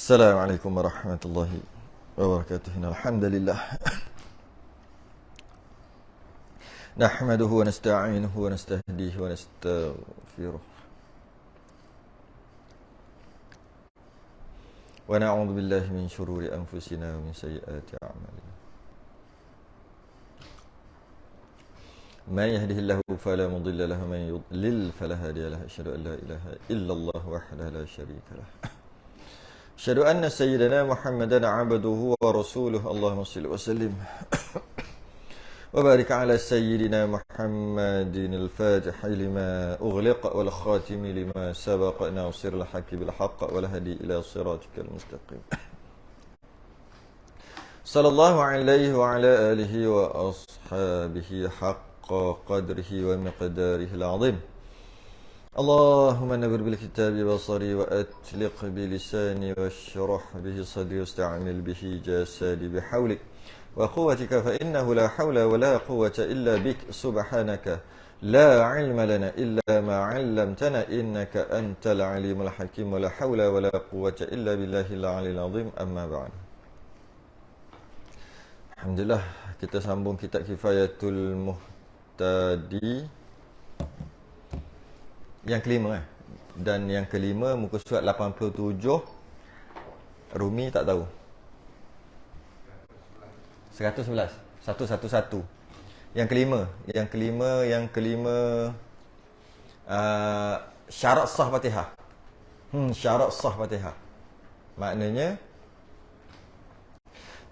Assalamualaikum warahmatullahi wabarakatuh. Alhamdulillah. Nahmaduhu wa nasta'inuhu wa nastahdihi wa nastaghfiruh. Wa na'udzu billahi min shururi anfusina wa min sayyiati a'malina. Man yahdihillahu fala mudilla lahu wa man yudlil fala hadiya lahu. Asyhadu an la ilaha illallah wahdahu la syarika lah. Asyhadu anna sayyidana Muhammadan 'abduhu wa rasuluhu. Allahumma shalli wa sallim wa barik ala sayyidina Muhammadin al-fatih lima ughliq wal khatim lima sabaq nasiril haqqi bil haqq wal hadi ila siratikal mustaqim. Sallallahu alaihi wa ala alihi wa ashabihi haqqa qadrihi wa miqdarihi al-'azim. Allahumma nawwir bil kitabi basari wa atliq bi lisani washrah bihi sadri wasta'mil bihi jasadi bihawlik wa quwwatika fa innahu la hawla wa la quwwata illa bik subhanaka la 'ilma lana illa ma 'allamtana innaka antal 'alimul hakim wa la hawla wa la quwwata illa billahil 'aliyyil 'azim amma ba'd. Alhamdulillah, kita sambung kitab Kifayatul Muhtadi yang kelima dan yang kelima muka surat 87. Rumi tak tahu. 111. 111. Yang kelima syarat sah Fatihah. Syarat sah Fatihah. Maknanya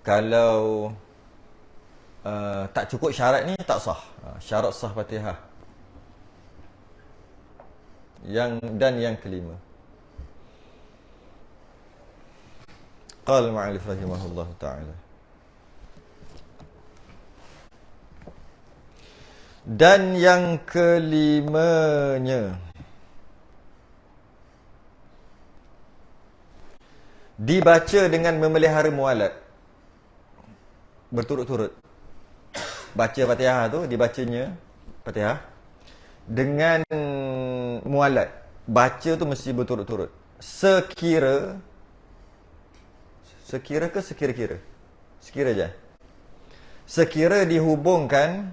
kalau tak cukup syarat ni tak sah. Syarat sah Fatihah. Yang kelima. Qala al-mu'allif rahimahullah ta'ala. Dan yang kelimanya dibaca dengan memelihara mualat berturut-turut. Baca Fatihah tu, dibacanya Fatihah dengan mualat. Baca tu mesti berturut-turut. Sekira ke sekira-kira? Sekira je. Sekira dihubungkan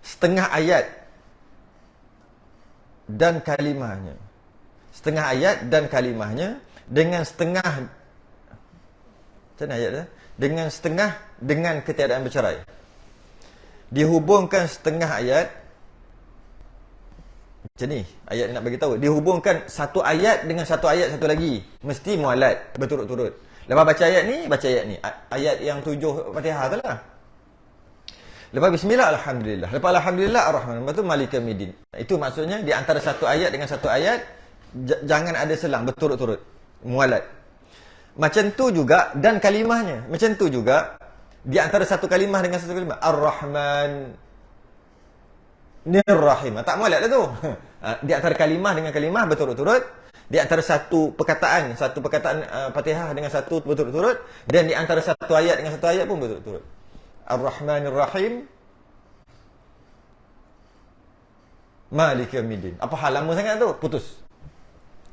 setengah ayat dan kalimahnya. Setengah ayat dan kalimahnya dengan setengah, macam mana ayat dia? Dengan setengah dengan ketiadaan bercerai. Dihubungkan setengah ayat. Macam ni ayat nak bagi tahu. Dihubungkan satu ayat dengan satu ayat satu lagi. Mesti mualat berturut-turut. Lepas baca ayat ni, ayat yang 7 Fatihah tu lah. Lepas bismillah alhamdulillah. Lepas alhamdulillah ar-rahman. Lepas tu maliki yaumiddin. Itu maksudnya di antara satu ayat dengan satu ayat jangan ada selang, berturut-turut. Mualat. Macam tu juga dan kalimahnya. Macam tu juga di antara satu kalimah dengan satu kalimah. Ar-Rahman Nir-Rahim. Tak mualat dah tu. Di antara kalimah dengan kalimah berturut-turut. Di antara satu perkataan Fatihah dengan satu berturut-turut. Dan di antara satu ayat dengan satu ayat pun berturut-turut. Ar-Rahman Nir-Rahim Maliki yaumiddin. Apa hal lama sangat tu? Putus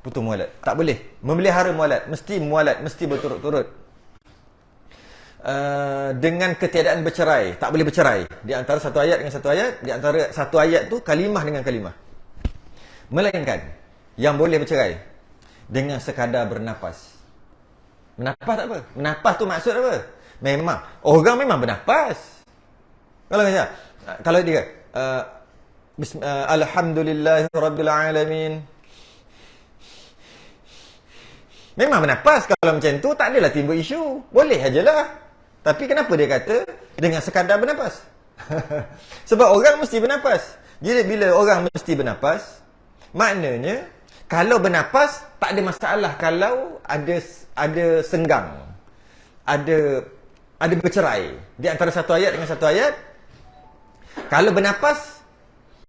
mualat. Tak boleh memelihara mualat. Mesti mualat, mesti berturut-turut. Dengan ketiadaan bercerai. Tak boleh bercerai. Di antara satu ayat dengan satu ayat. Di antara satu ayat tu kalimah dengan kalimah. Melainkan yang boleh bercerai dengan sekadar bernapas. Bernapas tak apa. Bernapas tu maksud apa? Memang orang memang bernapas. Kalau dia Alhamdulillahirabbil alamin. Memang bernapas. Kalau macam tu tak adalah timbul isu. Boleh ajalah. Tapi kenapa dia kata dengan sekadar bernapas? Sebab orang mesti bernapas. Jadi bila orang mesti bernapas, maknanya kalau bernapas tak ada masalah. Kalau ada senggang, ada bercerai di antara satu ayat dengan satu ayat, kalau bernapas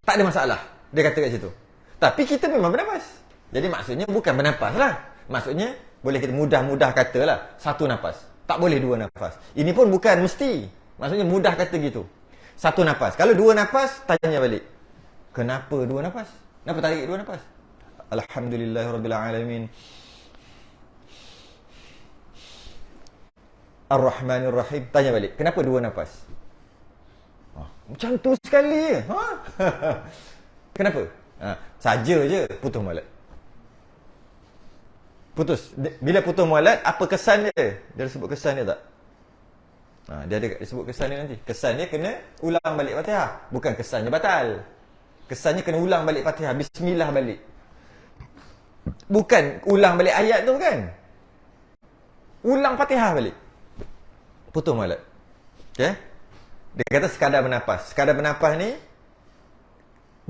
tak ada masalah. Dia kata kat situ. Tapi kita memang bernapas. Jadi maksudnya bukan bernapas lah. Maksudnya boleh kita mudah-mudah katalah satu nafas. Tak boleh dua nafas. Ini pun bukan mesti. Maksudnya mudah kata gitu. Satu nafas. Kalau dua nafas, tanya balik. Kenapa dua nafas? Kenapa tarik dua nafas? Alhamdulillahirrabbilalamin. Ar-Rahmanir-Rahim. Tanya balik, kenapa dua nafas? Macam tu sekali. Kenapa? Saja je putus mualat. Putus. Bila putus mualat, apa kesan dia? Dia sebut kesan dia tak? Dia ada disebut kesan dia nanti. Kesan dia kena ulang balik Fatihah. Bukan kesannya batal. Kesannya kena ulang balik Fatihah. Bismillah balik. Bukan ulang balik ayat tu kan? Ulang Fatihah balik. Putus mualat. Okay? Dia kata sekadar bernafas. Sekadar bernafas ni,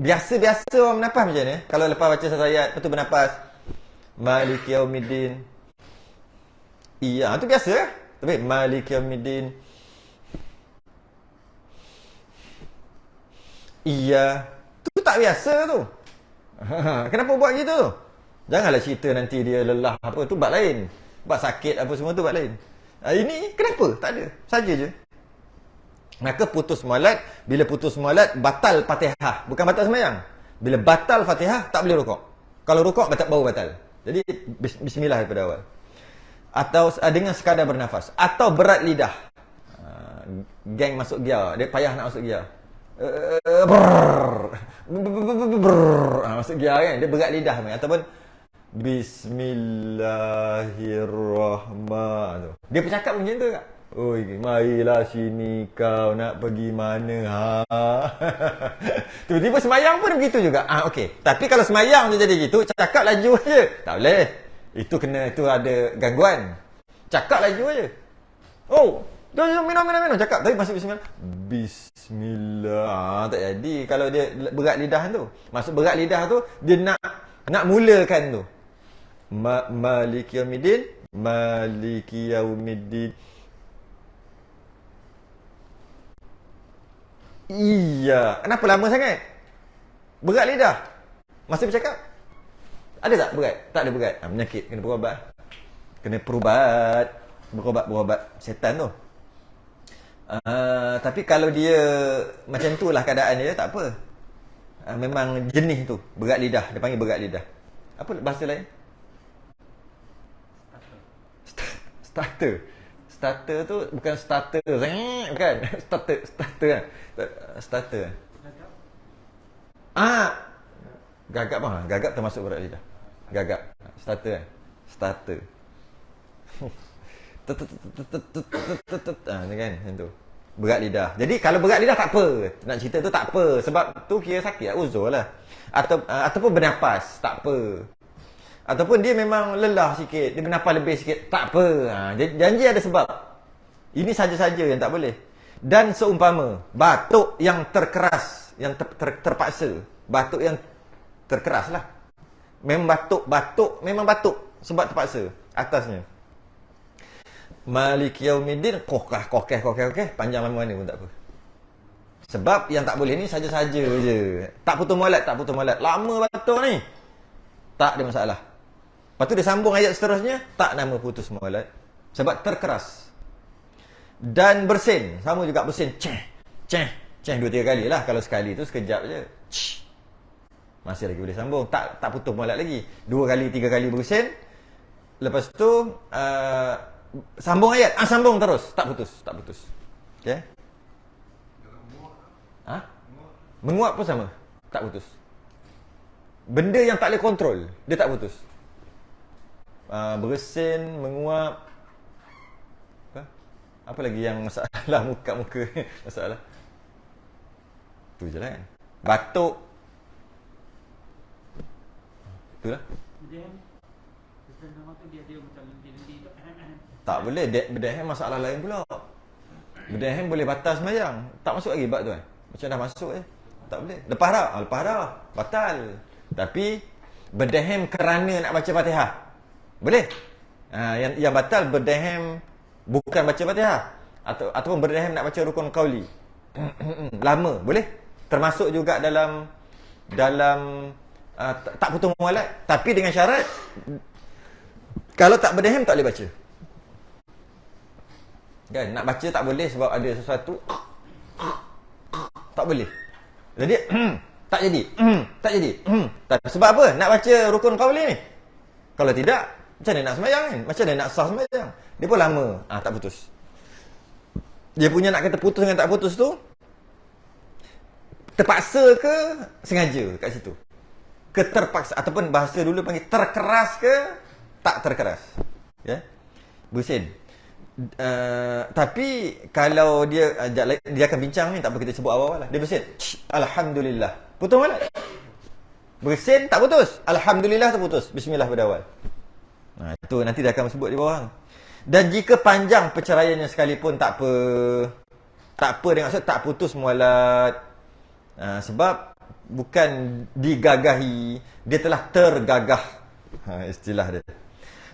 biasa-biasa orang bernafas macam ni. Kalau lepas baca satu ayat, lepas tu bernafas. Maliki yaumiddin. Iya, itu biasa lah. Tapi Maliki yaumiddin. Iya. Tu tak biasa tu. Kenapa buat gitu? Janganlah cerita nanti dia lelah apa. Tu bab lain. Bab sakit apa semua tu bab lain. Ini kenapa? Tak ada. Saja je. Maka putus mualat. Bila putus mualat, batal Fatihah. Bukan batal sembahyang. Bila batal Fatihah, tak boleh rukuk. Kalau rukuk, baru batal. Jadi bismillah daripada awal. Atau dengan sekadar bernafas. Atau berat lidah. Geng masuk gear. Dia payah nak masuk gear. Masuk gear kan. Dia berat lidah. Ataupun Bismillahirrahmanirrahim. Dia bercakap macam tu tak? Oi, marilah sini kau nak pergi mana? Tiba-tiba semayang pun begitu juga. Okey. Tapi kalau semayang tu jadi gitu, cakap laju aja. Tak boleh. Itu ada gangguan. Cakap laju aja. Minum. Cakap tapi masuk bismillah. Bismillah. Tak jadi kalau dia berat lidah tu. Masuk berat lidah tu, dia nak mulakan tu. Maliki yaumiddin. Maliki yaumiddin. Iya. Kenapa lama sangat? Berat lidah. Masih bercakap? Ada tak berat? Tak ada berat. Penyakit. Kena berubat. Kena perubat. Berubat setan tu. Tapi kalau dia macam tu lah keadaan dia, tak apa. Memang jenis tu. Berat lidah. Dia panggil berat lidah. Apa bahasa lain? Starter. Starter tu bukan starter. Bukan. Starter kan? Starter. Gagap apa? Gagap termasuk berat lidah. Gagap. Starter kan? Starter. Ni kan macam tu. Berat lidah. Jadi kalau berat lidah tak apa. Nak cerita tu tak apa. Sebab tu kira sakit. Uzur lah. Ataupun bernafas. Tak apa. Ataupun dia memang lelah sikit. Dia bernafas lebih sikit. Tak apa. Janji ada sebab. Ini saja-saja yang tak boleh. Dan seumpama batuk yang terkeras. Yang terpaksa. Batuk yang terkeras lah. Memang batuk. Memang batuk. Sebab terpaksa. Atasnya. Maliki yaumiddin. Kokah. Panjang lama mana pun tak apa. Sebab yang tak boleh ni saja-saja je. Tak putus mualat. Lama batuk ni. Tak ada masalah. Lepas tu dia sambung ayat seterusnya. Tak nama putus mualat. Sebab terkeras. Dan bersin. Sama juga bersin. Ceh 2-3 kali lah. Kalau sekali tu sekejap je. Masih lagi boleh sambung. Tak putus mualat lagi. 2 kali, 3 kali bersin. Lepas tu sambung ayat. Sambung terus. Tak putus. Okay? Menguap pun sama. Tak putus. Benda yang tak boleh kontrol, dia tak putus. Bersin, menguap. Apa lagi yang masalah muka masalah? Tu je lah kan. Batuk. Itulah. Tak boleh. Berdehem masalah lain pula. Berdehem boleh batal sembahyang. Tak masuk lagi bab tu kan. Macam dah masuk je. Tak boleh. Lepas dah. Batal. Tapi berdehem kerana nak baca Fatihah. Boleh. Yang batal berdehem bukan baca Fatihah. Ataupun berdehem nak baca rukun qauli. Lama. Boleh. Termasuk juga dalam tak putus mualat. Tapi dengan syarat kalau tak berdehem tak boleh baca. Kan? Nak baca tak boleh sebab ada sesuatu. Tak boleh. Jadi Tak jadi. Tak jadi. Tak. Sebab apa? Nak baca rukun qauli ni. Kalau tidak, macam mana nak sembahyang kan? Macam mana nak sah sembahyang? Dia pun lama. Tak putus. Dia punya nak kata putus dengan tak putus tu, terpaksa ke sengaja kat situ? Keterpaksa, ataupun bahasa dulu panggil terkeras ke tak terkeras. Ya. Bersin. Tapi kalau dia dia akan bincang ni, tak apa kita sebut awal-awal lah. Dia bersin. Alhamdulillah. Putus mana? Bersin tak putus. Alhamdulillah terputus. Bismillah pada awal. Itu nanti dia akan sebut di bawah. Dan jika panjang perceraiannya sekalipun tak apa. Tak apa dengan maksud tak putus mualat. Sebab bukan digagahi, dia telah tergagah. Istilah dia.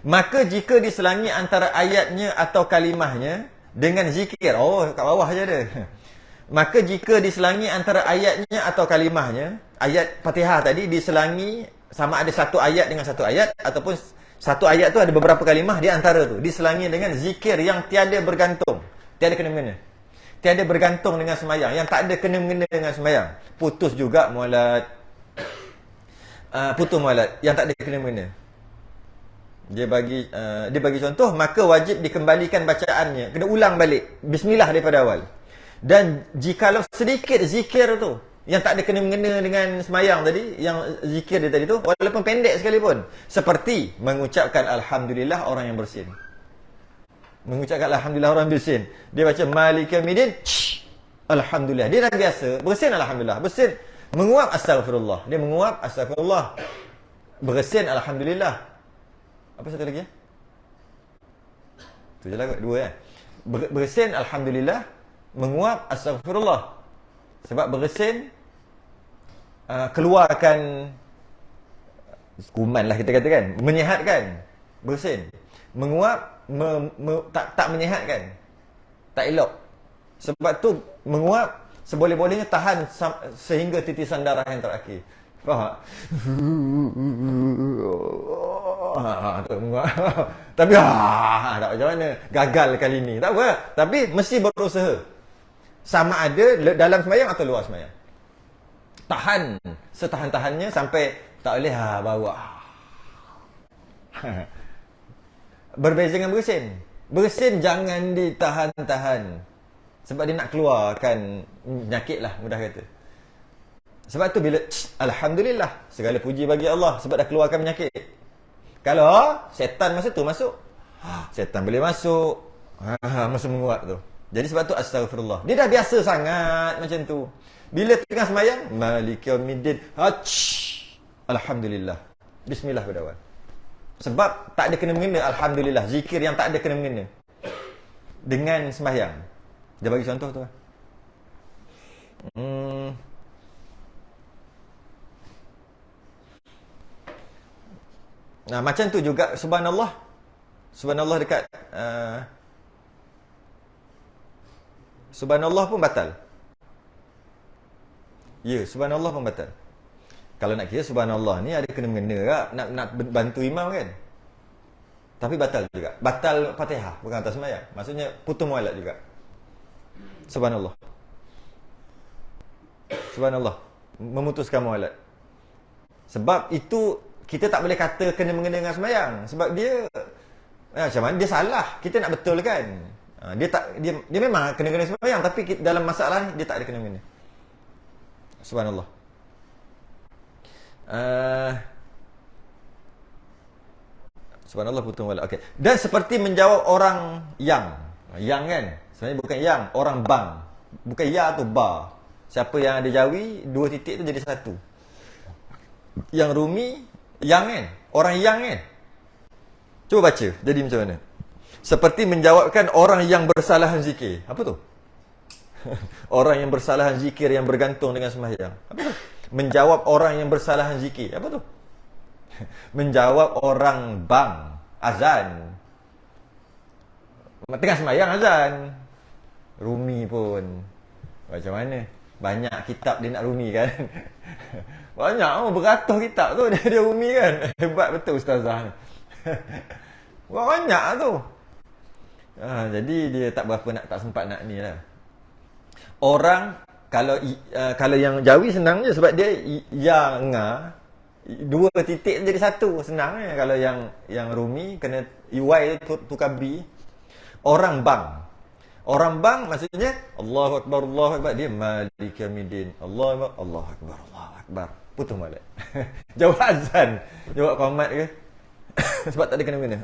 Maka jika diselangi antara ayatnya atau kalimahnya dengan zikir. Kat bawah je ada. Maka jika diselangi antara ayatnya atau kalimahnya, ayat Fatihah tadi diselangi sama ada satu ayat dengan satu ayat, ataupun satu ayat tu ada beberapa kalimah di antara tu, diselangi dengan zikir yang tiada bergantung, tiada kena-mengena. Tiada bergantung dengan sembahyang, yang tak ada kena-mengena dengan sembahyang. Putus juga mualat. Putus mualat yang tak ada kena-mengena. Dia bagi contoh, maka wajib dikembalikan bacaannya. Kena ulang balik. Bismillah daripada awal. Dan jikalau sedikit zikir tu yang tak ada kena-mengena dengan semayang tadi, yang zikir dia tadi tu, walaupun pendek sekalipun, seperti mengucapkan Alhamdulillah orang yang bersin. Mengucapkan Alhamdulillah orang yang bersin. Dia baca Malik Yawmiddin, Alhamdulillah. Dia dah biasa bersin Alhamdulillah. Bersin, menguap Astaghfirullah. Dia menguap Astaghfirullah. Bersin Alhamdulillah. Apa satu lagi? Tu je lah kot, dua kan. Bersin Alhamdulillah, menguap Astaghfirullah. Sebab bersin keluarkan kuman lah kita katakan, menyihatkan. Bersin. Menguap tak menyihatkan. Tak elok. Sebab tu menguap seboleh-bolehnya tahan sehingga titisan darah yang terakhir. Faham? Tapi tak macam mana. Gagal kali ni. Tak apa. Tapi mesti berusaha. Sama ada dalam sembahyang atau luar sembahyang. Tahan setahan-tahannya sampai tak boleh bawa. Berbeza dengan bersin. Bersin jangan ditahan-tahan. Sebab dia nak keluarkan penyakit lah, mudah kata. Sebab tu bila Alhamdulillah, segala puji bagi Allah sebab dah keluarkan penyakit. Kalau syaitan masa tu masuk, syaitan boleh masuk. Masa menguap tu. Jadi sebab tu Astaghfirullah. Dia dah biasa sangat macam tu. Bila tengah sembahyang, Malik Yawmiddin, Alhamdulillah. Bismillah pada awal. Sebab tak ada kena-mengena Alhamdulillah. Zikir yang tak ada kena-mengena dengan sembahyang. Dia bagi contoh tu. Nah, macam tu juga subhanallah. Subhanallah dekat subhanallah pun batal. Ya, subhanallah pun batal. Kalau nak kira subhanallah ni ada kena-mengena tak? Nak bantu imam kan? Tapi batal juga. Batal Fatihah, bukan atas sembahyang. Maksudnya putus mualat juga. Subhanallah. Subhanallah. Memutuskan mualat. Sebab itu kita tak boleh kata kena-mengena dengan sembahyang. Sebab dia macam mana? Dia salah. Kita nak betulkan. Dia memang kena-mengena sembahyang, tapi dalam masalah ni dia tak ada kena-mengena. Subhanallah. Subhanallah putus mualat. Okey. Dan seperti menjawab orang yang kan? Sebenarnya bukan yang, orang bang. Bukan ya tu ba. Siapa yang ada jawi, dua titik tu jadi satu. Yang rumi, yang kan? Orang yang kan? Cuba baca, jadi macam mana? Seperti menjawabkan orang yang bersalahan zikir. Apa tu? Orang yang bersalahan zikir yang bergantung dengan sembahyang. Apa tu? Menjawab orang yang bersalahan zikir. Apa tu? Menjawab orang bang, azan. Tengah sembahyang azan. Rumi pun macam mana? Banyak kitab dia nak rumi kan. Banyak beratus kitab tu dia rumi kan. Hebat betul ustazah ni. Banyak tu. Jadi dia tak berapa tak sempat nak ni lah. Orang Kalau yang Jawi senang je sebab dia ya nga, dua titik jadi satu, senang je. Kalau yang Rumi kena y tukar b. Orang bang maksudnya Allahu Akbar, dia Malik Yaumiddin. Allahu Akbar. Putus molek. Jawab azan, jawab qomat ke? Sebab tak ada kena-mena.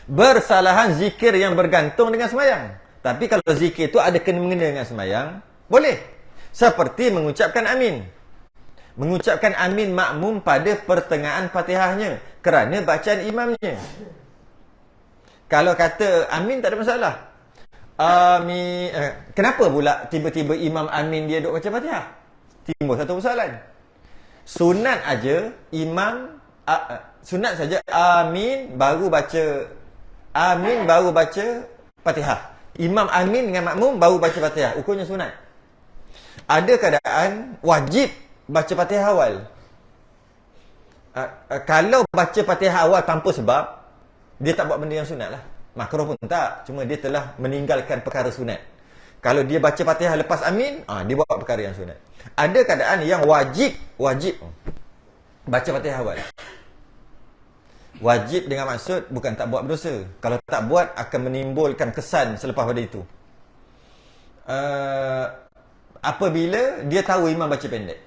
Bersalahan zikir yang bergantung dengan sembahyang. Tapi kalau zikir itu ada kena-mengena dengan sembahyang, boleh. Seperti mengucapkan amin. Mengucapkan amin makmum pada pertengahan Fatihahnya kerana bacaan imamnya. Kalau kata amin tak ada masalah. Amin. Kenapa pula tiba-tiba imam amin dia duk baca Fatihah? Timbul satu persoalan. Sunat aja imam sunat saja amin baru baca Fatihah. Imam amin dengan makmum baru baca Fatihah. Ukurnya sunat. Ada keadaan wajib baca Fatihah awal. Kalau baca Fatihah awal tanpa sebab, dia tak buat benda yang sunat lah. Makruh pun tak. Cuma dia telah meninggalkan perkara sunat. Kalau dia baca Fatihah lepas amin, dia buat perkara yang sunat. Ada keadaan yang wajib baca Fatihah awal. Wajib dengan maksud bukan tak buat berdosa. Kalau tak buat akan menimbulkan kesan selepas pada itu. Apabila dia tahu imam baca pendek.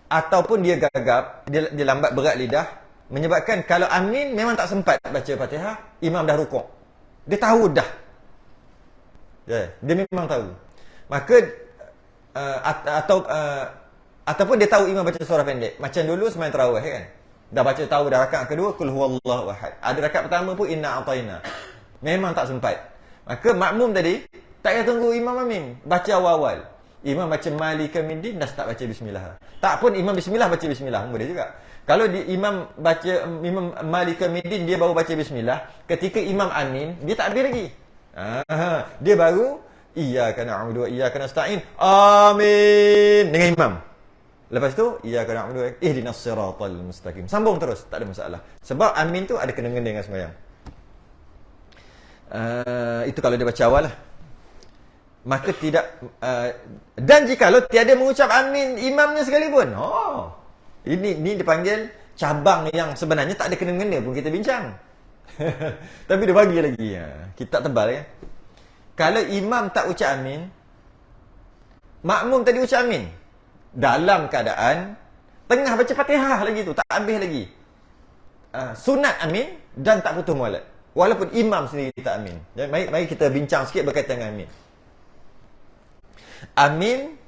Ataupun dia gagap, dia lambat berat lidah, menyebabkan kalau amin memang tak sempat baca Fatihah, imam dah rukuk. Dia tahu dah. Dia memang tahu. Maka ataupun dia tahu imam baca surah pendek. Macam dulu sembahyang tarawih kan. Dah baca tahu dah rakaat kedua qul huwallahu ahad. Ada rakaat pertama pun inna a'taina. Memang tak sempat. Maka makmum tadi tak payah tunggu imam amin, baca awal-awal. Imam baca Malik Yaumiddin dah start baca bismillah. Tak pun imam bismillah baca bismillah, boleh juga. Kalau imam Malik Yaumiddin dia baru baca bismillah, ketika imam amin dia tak habis lagi. Dia baru iyyaka na'budu wa iyyaka nasta'in. Amin dengan imam. Lepas tu iyyaka na'budu wa ihdinas siratal mustaqim. Sambung terus, tak ada masalah. Sebab amin tu ada kena-mengena dengan sembahyang. Itu kalau dia baca awal lah. Maka tidak dan jikalau tiada mengucap amin imamnya sekalipun. Ini dipanggil cabang yang sebenarnya tak ada kena-mengena pun kita bincang. Tapi dia bagi lagi. Kitab tebal kan. Kalau imam tak ucap amin, makmum tadi ucap amin, dalam keadaan tengah baca Fatihah lagi tu, tak habis lagi. Sunat amin dan tak putus molek. Walaupun imam sendiri tak amin. Jadi mari kita bincang sikit berkaitan dengan amin. Amin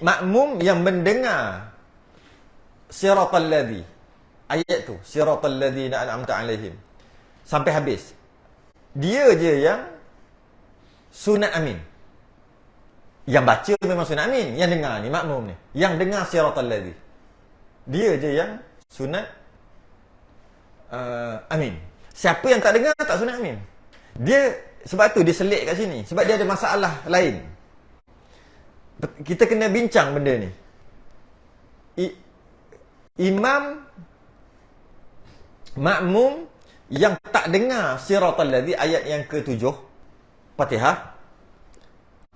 makmum yang mendengar siratal ladzi, ayat tu siratal ladzina an'amta alaihim sampai habis, dia je yang sunat amin. Yang baca memang sunat amin, yang dengar ni makmum ni, yang dengar siratal ladzi, dia je yang sunat amin. Siapa yang tak dengar tak sunat amin. Dia sebab tu dia selit kat sini, sebab dia ada masalah lain. Kita kena bincang benda ni. Imam makmum yang tak dengar siratal ladzi ayat yang ke-7 Fatihah,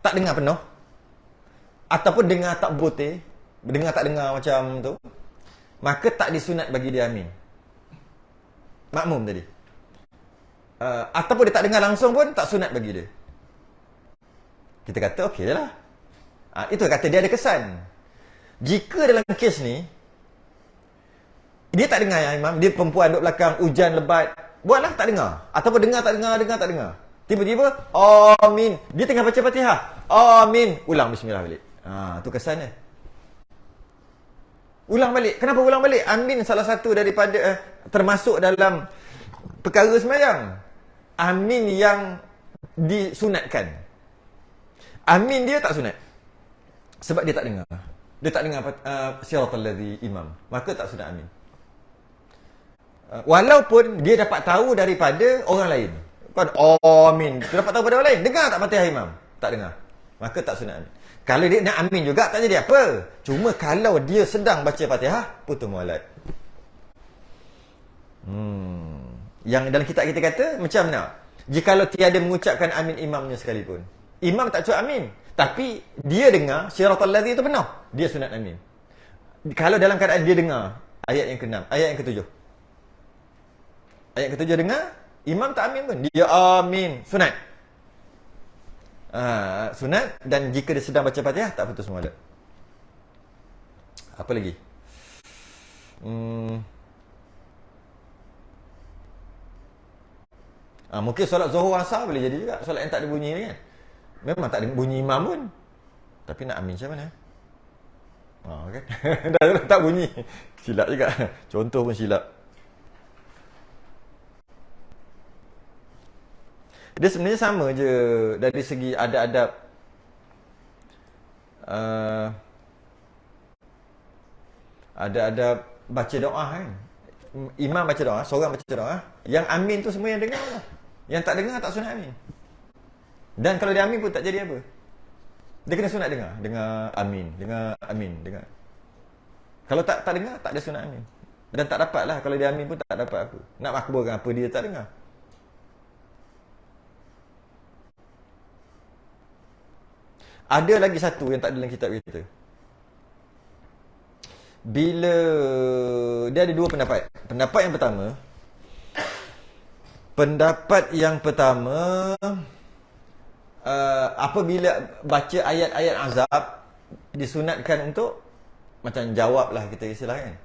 tak dengar penuh ataupun dengar tak betul, dengar tak dengar macam tu, maka tak disunat bagi dia amin. Makmum tadi. Ataupun dia tak dengar langsung pun tak sunat bagi dia. Kita kata okey je lah. Itu kata dia ada kesan. Jika dalam kes ni dia tak dengar yang imam, dia perempuan duduk belakang, hujan lebat, buatlah tak dengar. Ataupun dengar tak dengar. Tiba-tiba amin, dia tengah baca Fatihah, amin, ulang bismillah balik. Tu kesan dia. Ulang balik. Kenapa ulang balik? Amin salah satu daripada termasuk dalam perkara sembahyang. Amin yang disunatkan. Amin dia tak sunat. Sebab dia tak dengar. Dia tak dengar siratal ladzi imam. Maka tak sunat amin. Walaupun dia dapat tahu daripada orang lain. Kan amin. Dia dapat tahu daripada orang lain. Dengar tak Fatihah imam? Tak dengar. Maka tak sunat amin. Kalau dia nak amin juga tak jadi apa. Cuma kalau dia sedang baca Fatihah, putus mualat. Yang dalam kitab kita kata macam mana? Jikalau tiada mengucapkan amin imamnya sekalipun. Imam tak ucap amin, tapi dia dengar siratal ladzi itu benar, dia sunat amin. Kalau dalam keadaan dia dengar ayat yang ke-6, ayat yang ke-7. Ayat ke-7 dengar, imam tak amin pun, dia amin, sunat. Sunat, dan jika dia sedang baca Fatihah tak putus semula. Apa lagi? Mungkin solat Zuhur Asar boleh jadi juga, solat yang tak ada bunyi ni kan. Memang tak ada bunyi imam pun, tapi nak amin macam mana? Kan? dah tak bunyi, silap juga. Contoh pun silap. Dia sebenarnya sama je dari segi adab-adab. Adab-adab baca doa kan. Imam baca doa, seorang baca doa, yang amin tu semua yang dengar lah. Yang tak dengar tak sunat amin. Dan kalau dia amin pun tak jadi apa. Dia kena sunat dengar amin, dengar amin, dengar. Kalau tak dengar, tak ada sunat amin. Dan tak dapat lah, kalau dia amin pun tak dapat apa. Nak makburkan apa dia tak dengar. Ada lagi satu yang tak ada dalam kitab kita. Bila dia ada dua pendapat. Pendapat yang pertama, apabila baca ayat-ayat azab disunatkan untuk macam jawab lah kita istilahkan.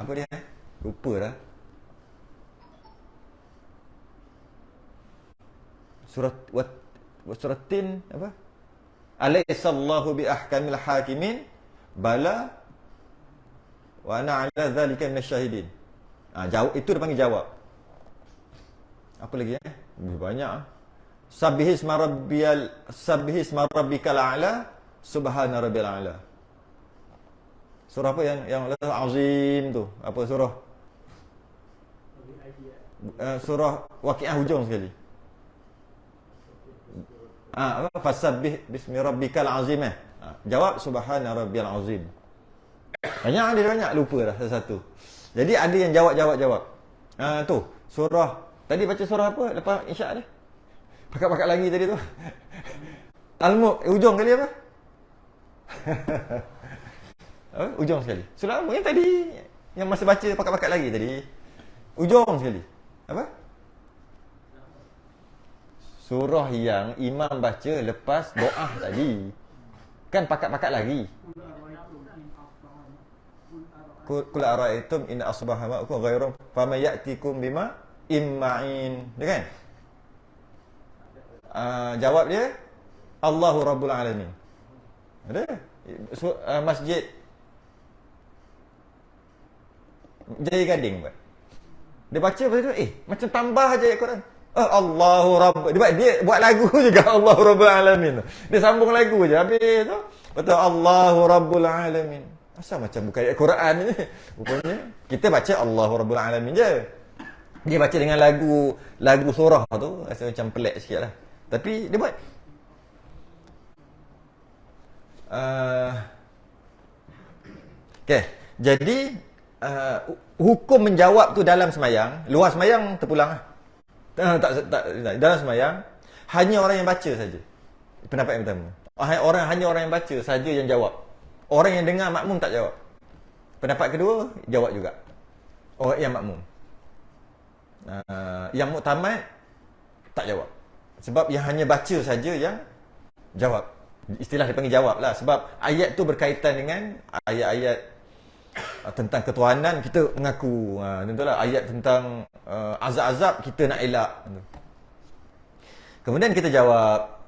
Apa dia? Lupa dah. Suratin apa? Alaihissallahu bi ahkamil hakimin bala wa ana ala zalika minasyahidin. Jawab itu dia panggil jawab. Apa lagi banyak. Sabbihisma rabbikal a'la subhana rabbil a'la. Surah apa yang azim tu? Apa surah? Surah Waqiah hujung sekali. Fasabbih bismi rabbikal azim. Jawab subhana rabbil azim. Banyak lupa dah satu-satu. Jadi ada yang jawab. Tu surah tadi baca surah apa lepas isyak ni? Pakat-pakat lagi tadi tu. Al-Mulk hujung kali apa? Ujung sekali. Surah Al-Mulk yang tadi yang masa baca pakat-pakat lagi tadi. Ujung sekali. Apa? Surah yang imam baca lepas doa tadi. Kan pakat-pakat lagi. Qul ara'aytum in asbaha ma'ukum ghairum faman ya'tikum bima imma'in. Dia kan? Jawab dia Allahu Rabbul Alamin. Ada? Masjid Jaya Gading buat. Dia baca lepas tu macam tambah aja ayat Quran. Allahu Rabb. Dia buat lagu juga Allahu Rabbul Alamin. Dia sambung lagu je habis tu. Betul Allahu Rabbul Alamin. Asal macam bukan ayat Quran ni. Rupanya kita baca Allahu Rabbul Alamin je. Dia baca dengan lagu surah tu rasa macam pelik sikitlah. Tapi dia buat okey. Jadi hukum menjawab tu dalam semayang, luar semayang terpulang lah. Tak dalam semayang hanya orang yang baca saja. Pendapat yang pertama. Hanya orang yang baca saja yang jawab. Orang yang dengar makmum tak jawab. Pendapat kedua jawab juga. Orang yang makmum. Yang muktamad tak jawab. Sebab yang hanya baca saja yang jawab. Istilah dipanggil jawab lah. Sebab ayat tu berkaitan dengan ayat-ayat tentang ketuhanan, kita mengaku. Tentulah ayat tentang azab-azab kita nak elak. Kemudian kita jawab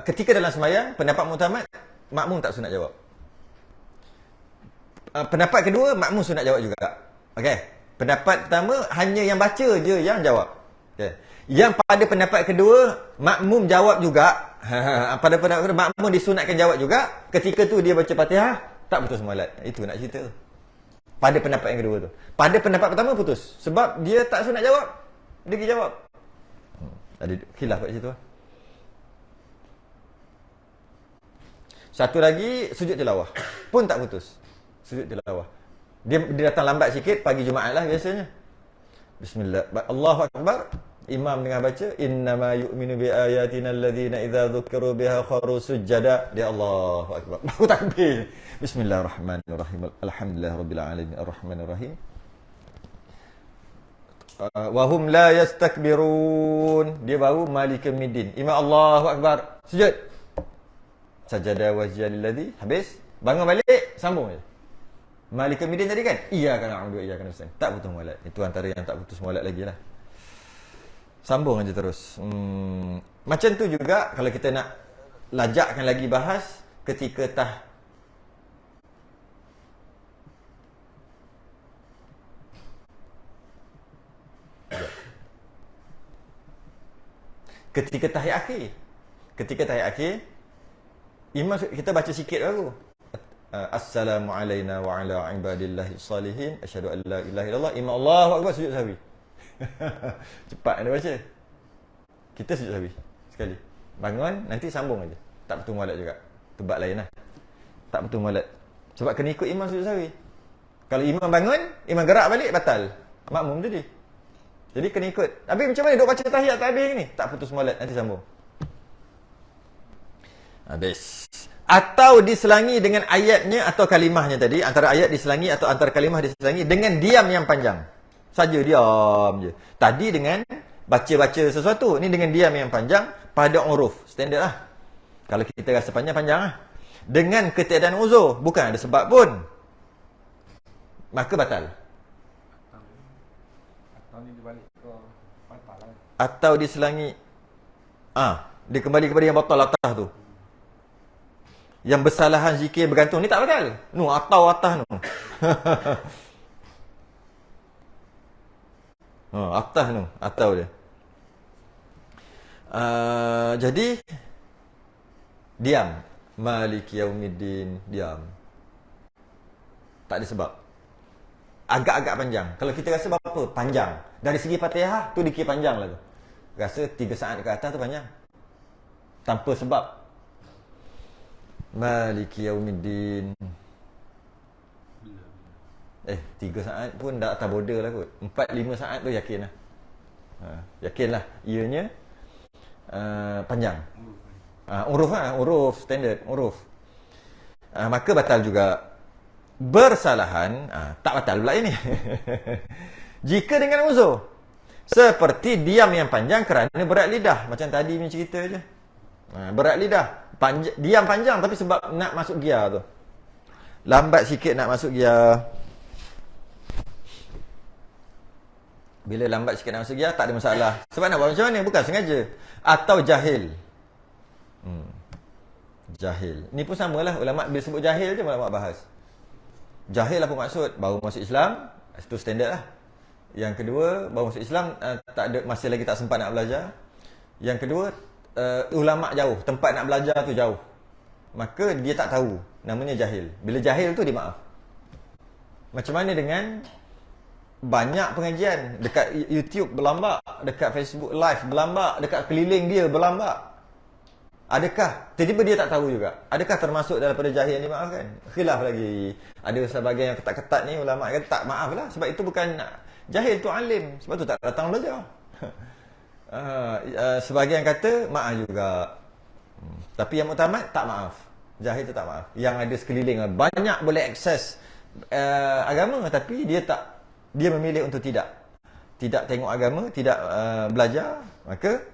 ketika dalam sembahyang, pendapat muktamad, makmum tak sunat jawab. Pendapat kedua, makmum sunat jawab juga. Okey. Pendapat pertama, hanya yang baca je yang jawab. Okay. Yang pada pendapat kedua, makmum jawab juga. Pada pendapat kedua, makmum disunatkan jawab juga. Ketika tu dia baca Fatihah, tak putus solat. Itu nak cerita. Pada pendapat yang kedua tu. Pada pendapat pertama putus. Sebab dia tak sunat jawab. Dia pergi jawab. Ada khilaf kat situ. Satu lagi, sujud tilawah. Pun tak putus. Sujud tilawah. Dia datang lambat sikit, pagi Jumaat lah biasanya. Bismillah. Allahu Akbar. Imam dengan baca innama yu'minu bi ayatina alladhina idza dzukiru biha kharu sujada. Dia Allahu Akbar. Baru takbir. Bismillahirrahmanirrahim. Alhamdulillahirabbil alamin arrahmanirrahim. Wa hum la yastakbirun. Dia baru maliki yaumiddin. Imam Allahu Akbar. Sujud. Sajada wajhal ladzi. Habis. Bangun balik, sambung je. Maliki yaumiddin tadi kan? Iyyaka na'budu wa iyyaka nasta'in. Tak putus molek. Itu antara yang tak putus molek lagi lah. Sambung aja terus. Macam tu juga kalau kita nak lajakkan lagi bahas ketika tahiyat akhir. Ketika tahiyat akhir, imam kita baca sikit baru. Assalamu alayna wa ala ibadillahi salihin. Asyhadu an la ilaha illallah. Imam Allahu Akbar, sujud sahwi. Cepat dia baca. Kita sujud sahwi sekali. Bangun, nanti sambung aja. Tak betul molek juga. Tebak lain lah. Tak betul molek. Sebab kena ikut imam sujud sahwi. Kalau imam bangun, imam gerak balik, batal. Makmum jadi. Jadi kena ikut. Tapi macam mana duk baca tahiyat tak habis ni? Tak putus molek, nanti sambung. Habis. Atau diselangi dengan ayatnya atau kalimahnya tadi. Antara ayat diselangi atau antara kalimah diselangi dengan diam yang panjang. Saja diam je. Tadi dengan baca-baca sesuatu. Ni dengan diam yang panjang pada uruf. Standard lah. Kalau kita rasa panjang-panjang lah. Dengan ketiadaan uzur. Bukan ada sebab pun. Maka batal. Atau diselangi. Dia kembali kepada yang batal atas tu. Yang bersalahan zikir bergantung. Ni tak batal. Atau atas tu. Atas tu. Atau dia. Jadi diam. Maliki yaumiddin. Diam. Tak ada sebab. Agak-agak panjang. Kalau kita rasa berapa? Panjang. Dari segi Fatihah tu dikira panjang lah tu. Rasa 3 saat ke atas tu panjang. Tanpa sebab. Maliki yaumiddin. 3 saat pun dah atas border lah kot. 4-5 saat tu yakin lah. Yakin lah. Ianya panjang. Uruf lah. Uruf. Standard. Uruf. Maka batal juga. Bersalahan. Tak batal pula ini. Jika dengan uzur. Seperti diam yang panjang kerana berat lidah. Macam tadi punya cerita je. Berat lidah. Diam panjang tapi sebab nak masuk gear tu. Lambat sikit nak masuk gear. Bila lambat sikit nak masuk gear, tak ada masalah. Sebab nak buat macam mana? Bukan sengaja. Atau jahil. Jahil. Ni pun samalah. Ulama' bila sebut jahil je, ulama' bahas. Jahil apa maksud? Baru masuk Islam. Itu standard lah. Yang kedua, baru masuk Islam, tak ada, masih lagi tak sempat nak belajar. Yang kedua, ulama' jauh. Tempat nak belajar tu jauh. Maka dia tak tahu. Namanya jahil. Bila jahil tu dia maaf. Macam mana dengan banyak pengajian dekat YouTube berlambak, dekat Facebook Live berlambak, dekat keliling dia berlambak. Adakah tiba-tiba dia tak tahu juga? Adakah termasuk daripada jahil yang dimaafkan? Khilaf lagi. Ada sebahagian yang ketat-ketat ni ulama kata tak, maaf lah. Sebab itu bukan jahil, tu alim. Sebab tu tak datang belajar. Sebahagian kata maaf juga. Tapi yang muktamad tak maaf. Jahil tu tak maaf. Yang ada sekeliling banyak boleh akses agama, tapi dia memilih untuk tidak tengok agama, tidak belajar, maka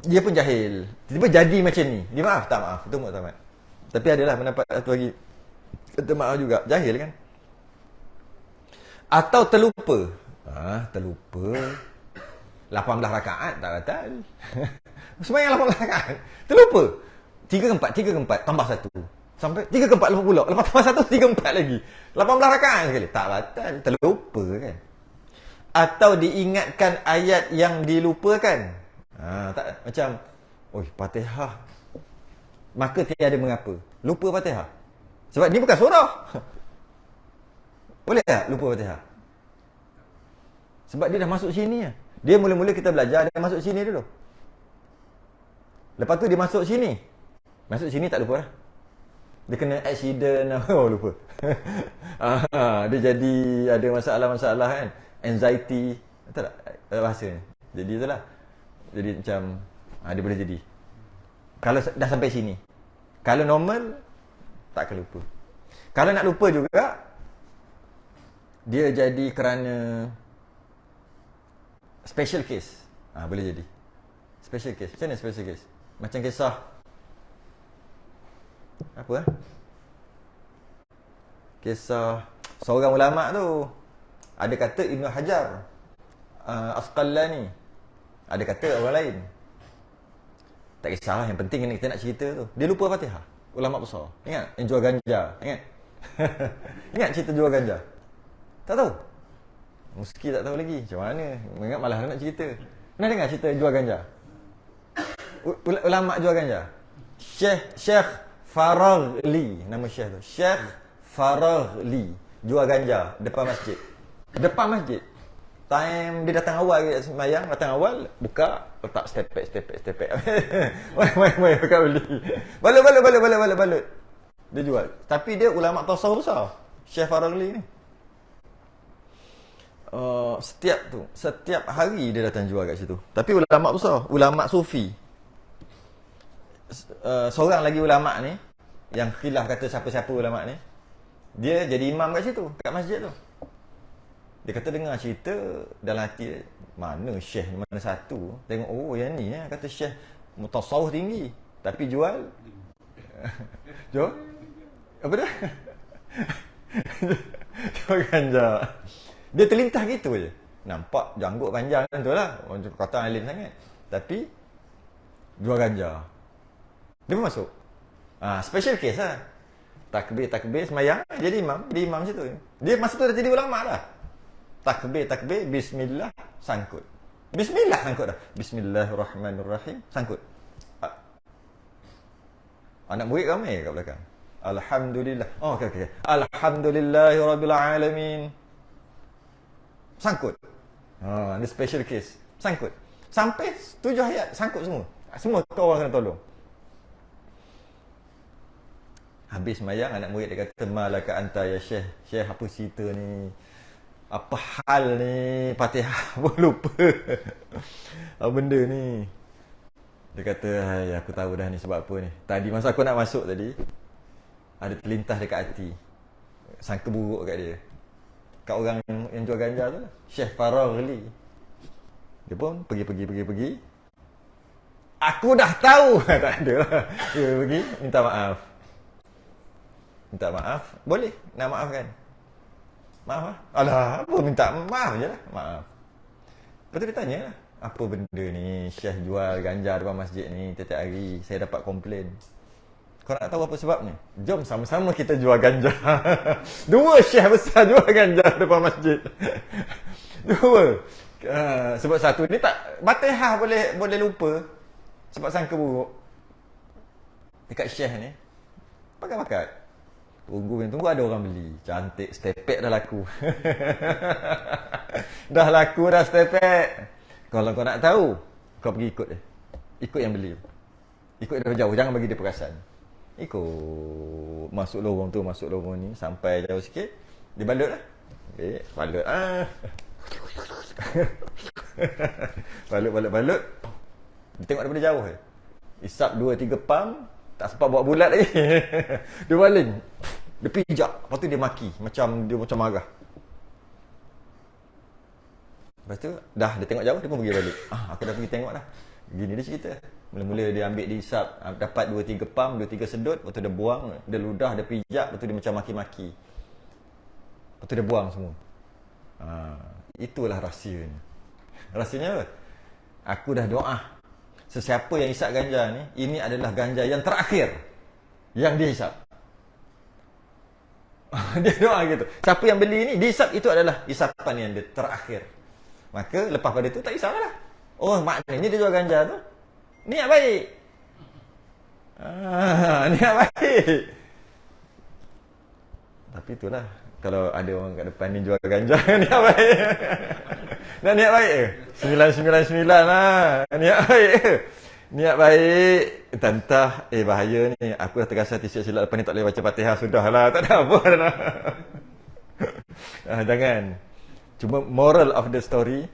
dia pun jahil. Tiba-tiba jadi macam ni. Dia maaf? Tak maaf. Itu muktamad. Tapi adalah pendapat satu lagi. Kata maaf juga. Jahil kan? Atau terlupa. Terlupa. 18 rakaat tak batal. Sembahyang 18 rakaat. Terlupa. 3 ke 4. Tambah 1. Sampai 3 ke 4 lupa pula. Lepas tambah 1, 3 ke 4 lagi. 18 rakaat sekali. Tak batal. Terlupa kan? Atau diingatkan ayat yang dilupakan. Tak macam Fatihah. Maka tiada mengapa. Lupa Fatihah. Sebab ni bukan surah. Boleh tak lupa Fatihah? Sebab dia dah masuk sini. Dia mula-mula kita belajar, dia masuk sini dulu. Lepas tu dia masuk sini. Masuk sini tak lupa lah. Dia kena accident. Lupa. Dia jadi ada masalah-masalah kan. anxiety, betul tak bahasa ni? Jadi itulah. Jadi macam dia boleh jadi. Kalau dah sampai sini. Kalau normal tak akan lupa. Kalau nak lupa juga, dia jadi kerana special case. Boleh jadi. Special case. Macam mana special case? Macam kisah apa? Kisah seorang ulama tu. Ada kata Ibn Hajar Asqalani. Ada kata orang lain. Tak kisahlah, yang penting kita nak cerita tu. Dia lupa Fatihah. Ulama besar. Ingat? Yang jual ganja. Ingat? Ingat cerita jual ganja? Tak tahu? Meski tak tahu lagi. Macam mana? Ingat malah nak cerita. Pernah dengar cerita jual ganja? Ulama jual ganja. Syekh Faraghli. Nama Syekh tu. Syekh Faraghli. Jual ganja depan masjid. Depan masjid. Time dia datang awal ke sembahyang, datang awal, buka, letak stepek. Mai buka beli. Balut. Dia jual. Tapi dia ulama tasawuf besar. Syekh Faraghli ni. Setiap hari dia datang jual kat situ. Tapi ulama besar, ulama sufi. Seorang lagi ulama ni yang khilaf kata siapa-siapa ulama ni, dia jadi imam kat situ, kat masjid tu. Dia kata dengar cerita dalam hati dia, mana syekh mana satu, tengok yang ni kata syekh mutasawuf tinggi tapi jual apa dah? Jual ganja. Dia terlintas gitu je. Nampak janggut panjang tu lah, orang kata alim sangat, tapi jual ganja. Dia pun masuk. Special case lah. Takbir semayang, jadi imam situ. Dia masa tu dah jadi ulama dah. Takbir, bismillah, sangkut. Bismillah sangkut dah. Bismillahirrahmanirrahim, sangkut. Anak murid ramai kat belakang. Alhamdulillah. Okey. Alhamdulillahirabbilalamin. Sangkut. Ni special case. Sangkut. Sampai 7 ayat sangkut semua. Semua orang kena tolong. Habis semayang, anak murid dia kata, malaka anta ya syekh. Syekh, apa cerita ni? Apa hal ni? Fatihah pun lupa. Apa benda ni? Dia kata, aku tahu dah ni sebab apa ni. Tadi masa aku nak masuk tadi, ada terlintas dekat hati. Sangka buruk kat dia. Kat orang yang jual ganja tu, Syekh Faraghli. Dia pun pergi. Aku dah tahu. Tak ada lah. Dia pergi, minta maaf. Boleh nak maafkan? Maaf lah. Alah, apa minta maaf je lah. Maaf. Lepas tu dia tanya lah, apa benda ni Syekh jual ganja depan masjid ni setiap hari, saya dapat komplain. Kau nak tahu apa sebabnya? Jom sama-sama kita jual ganja. Dua Syekh besar jual ganja depan masjid. Dua. Sebab satu ni tak, Fatihah boleh lupa sebab sangka buruk. Dekat Syekh ni pakat. Tunggu ada orang beli. Cantik, stepek dah laku. Dah laku dah stepek. Kalau kau nak tahu, kau pergi ikut dia. Ikut yang beli. Ikut dia jauh, jangan bagi dia perasan. Ikut masuk lorong ni sampai jauh sikit, dia balut lah. Balut balut. Dia tengok daripada jauh je. Isap 2-3 pam, tak sempat buat bulat lagi. Dia baling. Dia pijak. Lepas tu dia maki. Dia macam marah. Lepas tu, dia tengok jauh, dia pun pergi balik. Aku dah pergi tengok dah. Gini dia cerita. Mula-mula dia ambil, dia isap. Dapat 2-3 pam, 2-3 sedut. Lepas tu dia buang. Dia ludah, dia pijak. Lepas tu dia macam maki-maki. Lepas tu dia buang semua. Itulah rahsianya. Rahsianya apa? Aku dah doa. Sesiapa yang isap ganja ni, ini adalah ganja yang terakhir yang dia isap. Dia doa gitu. Siapa yang beli ni, diisap, itu adalah isapan yang dia terakhir. Maka lepas pada itu tak isaplah. Maknanya dia jual ganja tu niat baik. Niat baik. Tapi itulah, kalau ada orang kat depan ni jual ganja, niat baik. Nak niat baik ke? 999 lah. Niat baik ke? Niat baik. Tantah, bahaya ni. Aku dah terasa silap lepas ni tak boleh baca Fatihah. Sudahlah, tak ada apa dah. Jangan. Cuma moral of the story,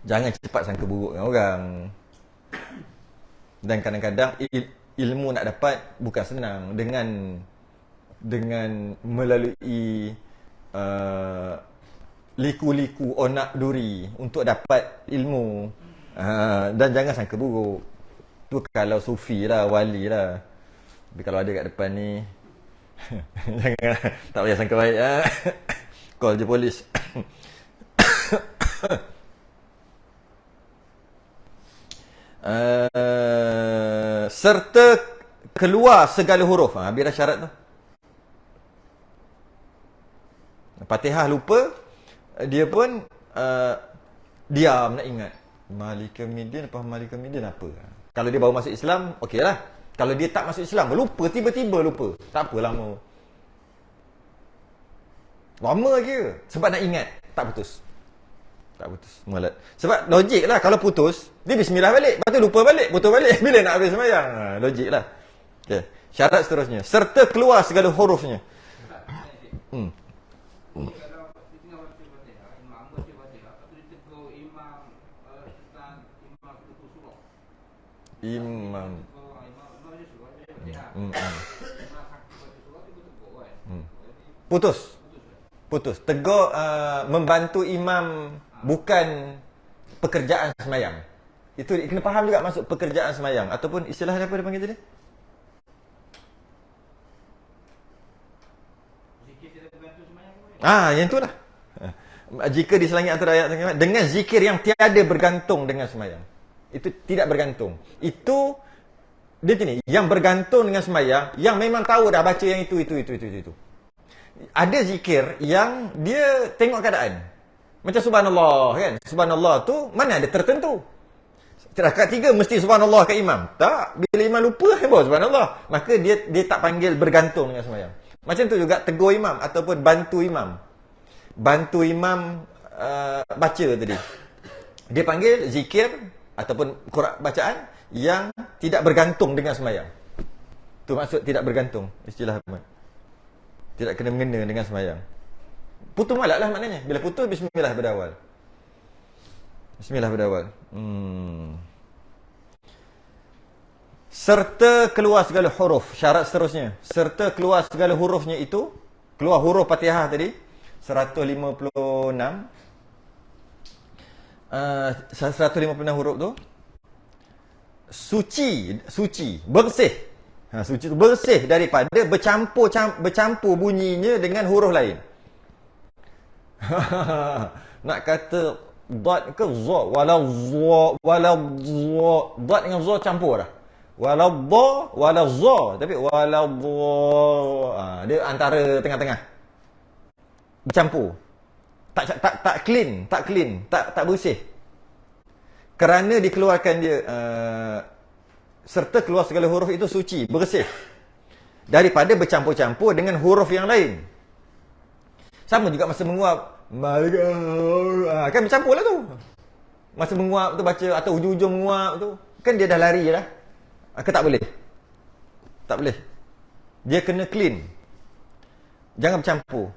jangan cepat sangka buruk dengan orang. Dan kadang-kadang ilmu nak dapat bukan senang dengan melalui liku-liku onak duri untuk dapat ilmu. Dan jangan sangka buruk. Tu kalau sufi lah, wali lah. Tapi kalau ada kat depan ni jangan, tak payah sangka baik. Call je polis. Serta keluar segala huruf. Habis dah syarat tu. Fatihah lupa, dia pun diam nak ingat. Malika Midin apa? Kalau dia baru masuk Islam, okey lah. Kalau dia tak masuk Islam, lupa, tiba-tiba lupa. Tak apa lama. Lama je. Sebab nak ingat, tak putus. Mualat. Sebab logik lah, kalau putus, dia bismillah balik. Lepas tu lupa balik, putus balik. Bila nak habis sembahyang? Logik lah. Okay. Syarat seterusnya. Serta keluar segala hurufnya. Imam. Putus. Tegur membantu imam bukan pekerjaan sembahyang. Itu kena faham juga masuk pekerjaan sembahyang. Ataupun istilah apa dia panggil tadi? Yang tu lah. Jika diselangi antara ayat dengan zikir yang tiada bergantung dengan sembahyang. Itu tidak bergantung. Itu dia gini, yang bergantung dengan sembahyang, yang memang tahu dah baca yang itu. Ada zikir yang dia tengok keadaan. Macam subhanallah kan. Subhanallah tu mana ada tertentu. Rakaat 3 mesti subhanallah kat imam. Tak, bila imam lupa baru subhanallah. Maka dia tak panggil bergantung dengan sembahyang. Macam tu juga tegur imam ataupun bantu imam. Bantu imam baca tadi. Dia panggil zikir ataupun Quran bacaan yang tidak bergantung dengan sembahyang. Tu maksud tidak bergantung. Istilah apa? Tidak kena mengena dengan sembahyang. Putus malak lah maknanya. Bila putus, bismillah berawal. Serta keluar segala huruf. Syarat seterusnya. Serta keluar segala hurufnya itu. Keluar huruf Fatihah tadi. 156. 156 huruf tu. Suci. Bersih. Suci tu bersih daripada bercampur bunyinya dengan huruf lain. Nak kata dad ke za, walau dad dengan za campur dah. Walau za, tapi dia antara tengah-tengah. Bercampur. Tak clean, tak bersih. Kerana dikeluarkan dia serta keluar segala huruf itu suci, bersih daripada bercampur-campur dengan huruf yang lain. Sama juga masa menguap, kan bercampur lah tu. Masa menguap tu baca atau hujung-hujung menguap tu, kan dia dah lari dah. Ke tak boleh? Tak boleh. Dia kena clean. Jangan bercampur.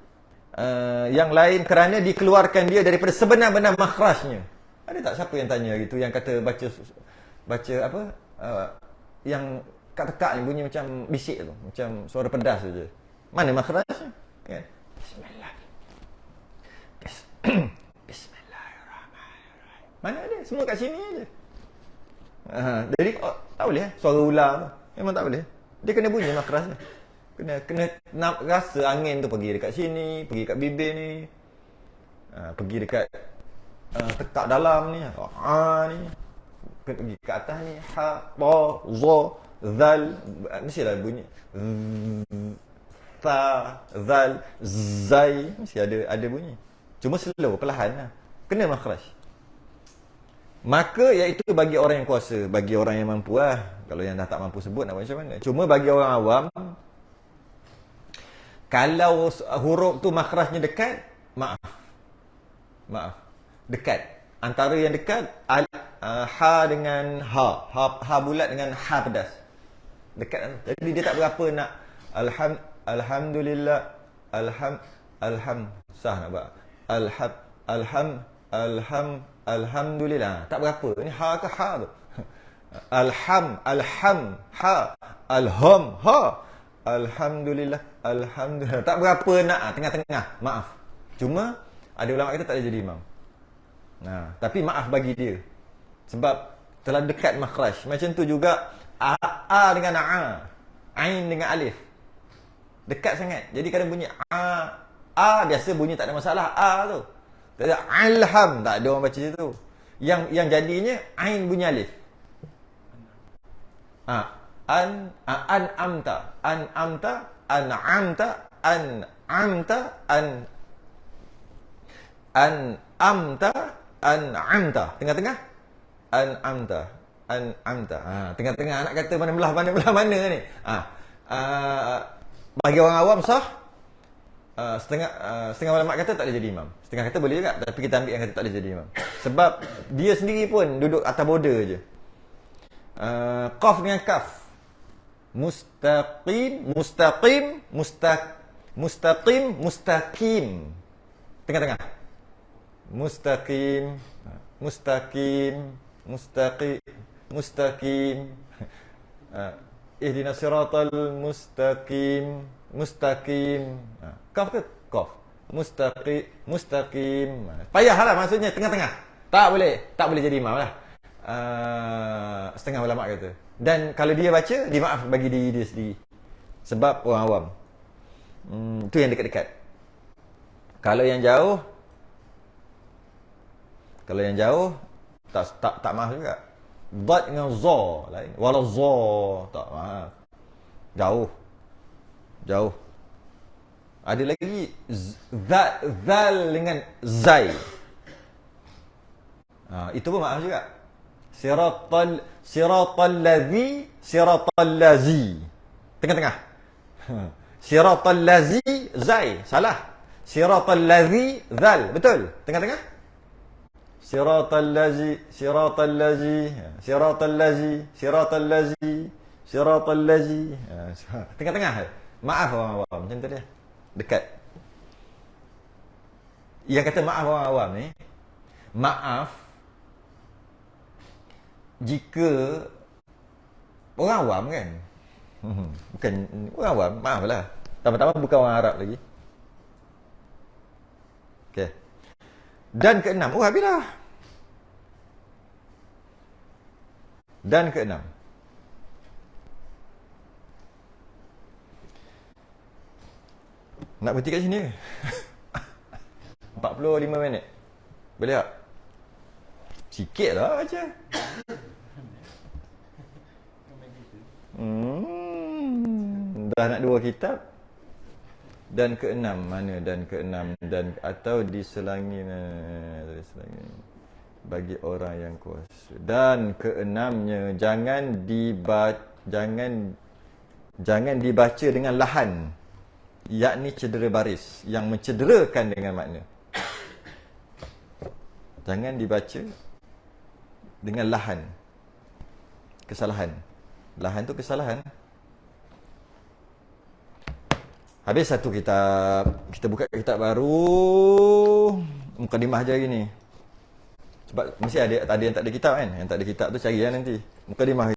Yang lain kerana dikeluarkan dia daripada sebenar-benar makhrajnya. Ada tak siapa yang tanya gitu, yang kata baca apa? Yang kat-kat ni bunyi macam bisik tu, macam suara pedas saja. Mana makhrajnya? Kan? Bismillahirrahmanirrahim. Mana ada? Semua kat sini aje. Jadi tak boleh suara ular tu. Memang tak boleh. Dia kena bunyi makhrajnya. Kena nak rasa angin tu pergi dekat sini, pergi kat bibir ni. Pergi dekat tekak dalam ni. Ni. Pergi ke atas ni, ha, ta, za, zal, mestilah bunyi ta, zal, zai, mesti ada bunyi. Cuma slow, perlahan lah. Kena makhraj. Maka iaitu bagi orang yang kuasa, bagi orang yang mampu lah. Kalau yang dah tak mampu sebut nak buat macam mana. Cuma bagi orang awam, kalau huruf tu makhrajnya dekat, maaf, dekat. Antara yang dekat ha dengan ha bulat dengan ha pedas. Dekat. Jadi dia tak berapa nak alhamdulillah sah nak buat. Alhamdulillah. Tak berapa. Ini ha ke ha tu? Alham, ha. Alham, ha. Alhamdulillah, alhamdulillah. Tak berapa nak, tengah-tengah. Maaf. Cuma ada ulama kata tak boleh jadi imam. Nah, tapi maaf bagi dia. Sebab telah dekat makhraj. Macam tu juga a dengan a. Ain dengan alif. Dekat sangat. Jadi kadang bunyi a biasa bunyi tak ada masalah a tu. Tak ada alham, tak ada orang baca tu. Yang jadinya ain bunyi alif. An'amta, an'amta. Tengah-tengah. An'amta. Tengah-tengah nak kata mana belah mana ni. Bagi orang awam sah. Setengah ulama kata tak boleh jadi imam. Setengah kata boleh juga, tapi kita ambil yang kata tak boleh jadi imam. Sebab dia sendiri pun duduk atas border je. Qaf dengan kaf. Mustaqim. Tengah-tengah. Mustaqim. Ihdinas siratal mustaqim. Qaf ke? Qaf. Mustaqim. Payahlah maksudnya tengah-tengah. Tak boleh jadi imam lah. Setengah ulama kata. Dan kalau dia baca, dia maaf bagi diri dia sendiri. Sebab orang awam. Tu yang dekat-dekat. Kalau yang jauh tak maaf juga. Dad dengan za lain. Wala za tak maaf. Jauh. Ada lagi zal dengan zai. Itu pun maaf juga. Siratal lazi. Tengah-tengah. Siratal lazi zai. Salah. Siratal lazi zal. Betul. Tengah-tengah. Siratal lazi. Tengah-tengah. Maaf orang awam. Macam tu dia. Dekat. Yang kata maaf orang awam ni, maaf jika orang awam kan. Bukan orang awam, maaflah. Tambah-tambah bukan orang Arab lagi. Okey. Dan keenam, habislah. Dan keenam. Nak berhenti kat sini ke? 45 minit. Boleh tak? Sikit lah baca. Dah nak 2 kitab. Dan keenam. Mana dan keenam? Dan atau diselangi. Bagi orang yang kuasa. Dan keenamnya, jangan dibaca dengan lahan, yakni cedera baris, yang mencederakan dengan makna. Jangan dibaca dengan lahan, kesalahan. Lahan tu kesalahan. Habis satu kitab. Kita buka kitab baru. Mukadimah je hari ni. Sebab mesti ada yang tak ada kitab kan. Yang tak ada kitab tu cari lah nanti. Mukadimah